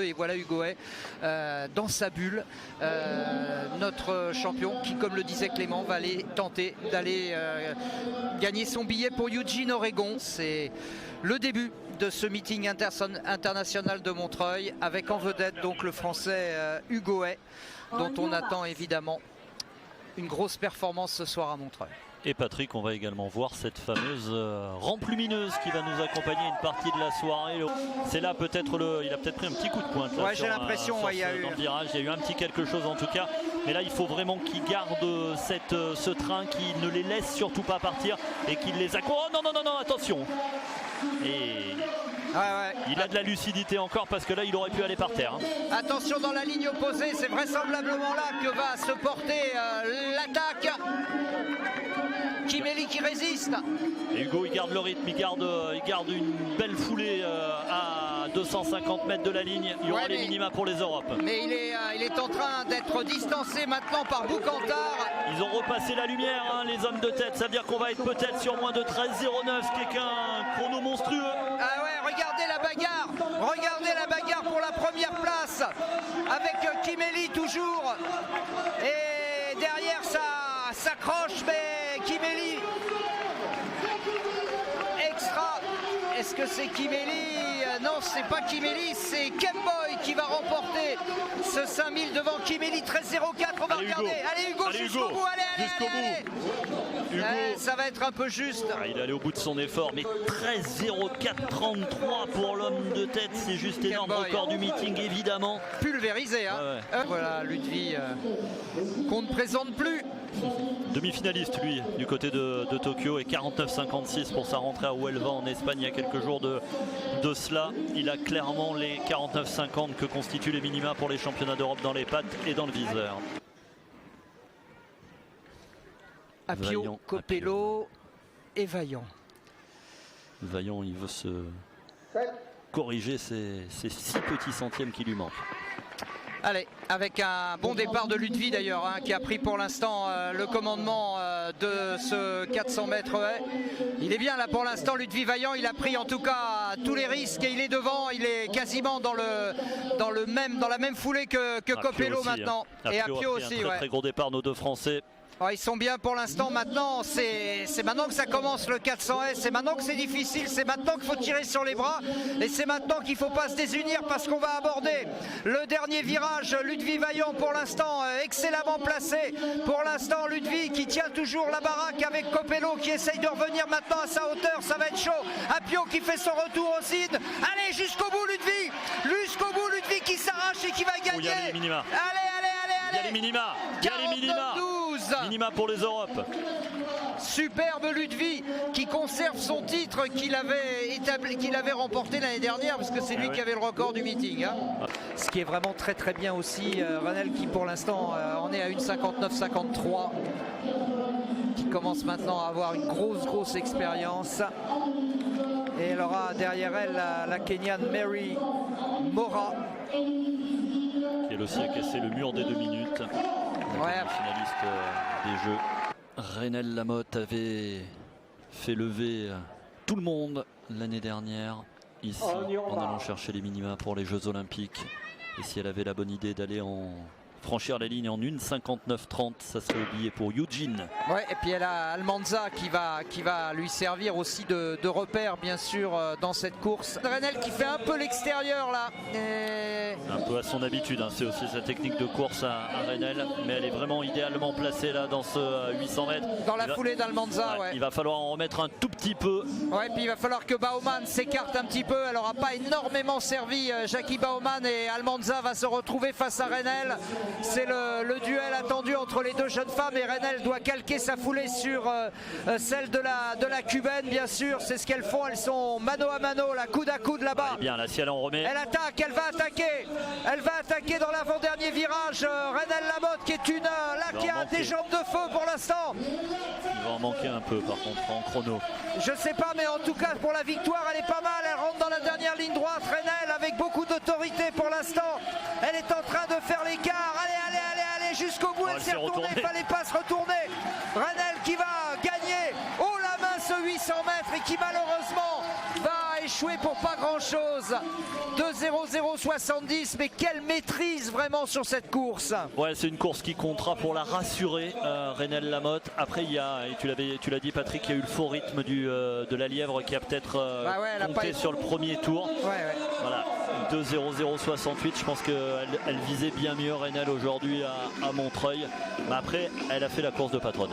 Et voilà Ugoe dans sa bulle, notre champion qui, comme le disait Clément, va aller tenter d'aller gagner son billet pour Eugene, Oregon. C'est le début de ce meeting international de Montreuil avec en vedette donc le français Ugoe, dont on attend évidemment une grosse performance ce soir à Montreuil. Et Patrick, on va également voir cette fameuse rampe lumineuse qui va nous accompagner une partie de la soirée. C'est là peut-être il a peut-être pris un petit coup de pointe. Ouais, j'ai l'impression, dans le virage, il y a eu un petit quelque chose en tout cas. Mais là, il faut vraiment qu'il garde ce train, qu'il ne les laisse surtout pas partir et qu'il les accompagne. Oh non, non, non, non, attention. Et il a de la lucidité encore parce que là, il aurait pu aller par terre. Attention dans la ligne opposée, c'est vraisemblablement là que va se porter l'attaque. Kimeli qui résiste. Et Hugo, il garde le rythme, il garde une belle foulée à 250 mètres de la ligne. Il y aura les minima pour les Europes. Mais il est en train d'être distancé maintenant par Boucantard. Ils ont repassé la lumière, les hommes de tête. Ça veut dire qu'on va être peut-être sur moins de 13,09, ce qui est qu'un chrono monstrueux. Ah ouais, regardez la bagarre. Regardez la bagarre pour la première place. Avec Kimeli toujours. Et derrière ça s'accroche, mais Kimeli extra. Est-ce que c'est Kimeli? Non, c'est pas Kimeli, c'est Kemboy qui va remporter ce 5000 devant Kimeli. 13,04. On va regarder. Allez Hugo, jusqu'au bout. Allez. Hugo. Ça va être un peu juste. Il est allé au bout de son effort, mais 13,04,33 pour l'homme de tête, c'est juste énorme. Record du meeting évidemment. Pulvérisé. Voilà, Ludwig qu'on ne présente plus. Demi-finaliste lui du côté de Tokyo et 49,56 pour sa rentrée à Huelva en Espagne il y a quelques jours de cela. Il a clairement les 49,50 que constituent les minima pour les championnats d'Europe dans les pattes et dans le viseur. Apio, Copello et Vaillant. Vaillant, il veut se corriger ces 6 petits centièmes qui lui manquent. Allez, avec un bon départ de Ludwig d'ailleurs, qui a pris pour l'instant le commandement de ce 400 mètres haies. Il est bien là pour l'instant, Ludwig Vaillant. Il a pris en tout cas tous les risques et il est devant. Il est quasiment dans la même foulée que Copello maintenant. Et Apio aussi. Un très gros départ, nos deux Français. Ils sont bien pour l'instant. Maintenant, c'est maintenant que ça commence le 400 S. C'est maintenant que c'est difficile. C'est maintenant qu'il faut tirer sur les bras. Et c'est maintenant qu'il ne faut pas se désunir parce qu'on va aborder le dernier virage. Ludwig Vaillant pour l'instant excellemment placé. Pour l'instant, Ludwig qui tient toujours la baraque avec Copello qui essaye de revenir maintenant à sa hauteur. Ça va être chaud. Apio qui fait son retour au CID. Allez, jusqu'au bout Ludwig. Jusqu'au bout Ludwig qui s'arrache et qui va gagner. Il y a les minima. Allez. Il y a les minima. Il y a les minima. 49,12. Minima pour les Europes. Superbe Ludwig qui conserve son titre qu'il avait remporté l'année dernière parce que c'est lui qui avait le record du meeting. Ce qui est vraiment très très bien aussi, Renel qui pour l'instant en est à 1,59,53, qui commence maintenant à avoir une grosse expérience. Et elle aura derrière elle la Kenyane Mary Mora. Qui elle aussi a cassé le mur des 2 minutes. Finaliste des Jeux. Renel Lamotte avait fait lever tout le monde l'année dernière ici en allant chercher les minima pour les Jeux Olympiques. Et si elle avait la bonne idée d'aller franchir la ligne en 1,59,30, ça serait oublié pour Eugene. Ouais, et puis elle a Almanza qui va lui servir aussi de repère bien sûr dans cette course. Renel qui fait un peu l'extérieur là. Un peu à son habitude, c'est aussi sa technique de course à Renel, mais elle est vraiment idéalement placée là dans ce 800 mètres. Dans la foulée d'Almanza, il va falloir en remettre un tout petit peu. Ouais, puis il va falloir que Baumann s'écarte un petit peu. Elle n'aura pas énormément servi Jackie Baumann et Almanza va se retrouver face à Renel. C'est le duel attendu entre les deux jeunes femmes et Renel doit calquer sa foulée sur celle de la cubaine bien sûr. C'est ce qu'elles font, elles sont mano à mano, la coude à coude là-bas. Bien là, si elle en remet. Elle attaque, elle va attaquer dans l'avant-dernier virage. Renel Lamotte qui est qui a des jambes de feu pour l'instant. Il va en manquer un peu par contre en chrono. Je sais pas, mais en tout cas pour la victoire elle est pas mal. Elle rentre dans la dernière ligne droite. Renel avec beaucoup d'autorité pour l'instant. Elle est en train de faire l'écart. Allez jusqu'au bout. Elle s'est retournée, il fallait pas se retourner. Renel qui va gagner haut la main ce 800 mètres et qui malheureusement va échouer. échoué pour pas grand chose. 2-0-0-70, mais quelle maîtrise vraiment sur cette course. Ouais, c'est une course qui comptera pour la rassurer, Reynel Lamotte. Après, il y a, et tu l'as dit Patrick, il y a eu le faux rythme de la Lièvre qui a peut-être compté sur le premier tour. Voilà, 2-0-0-68, je pense qu'elle visait bien mieux Reynel aujourd'hui à Montreuil. Mais après, elle a fait la course de patronne.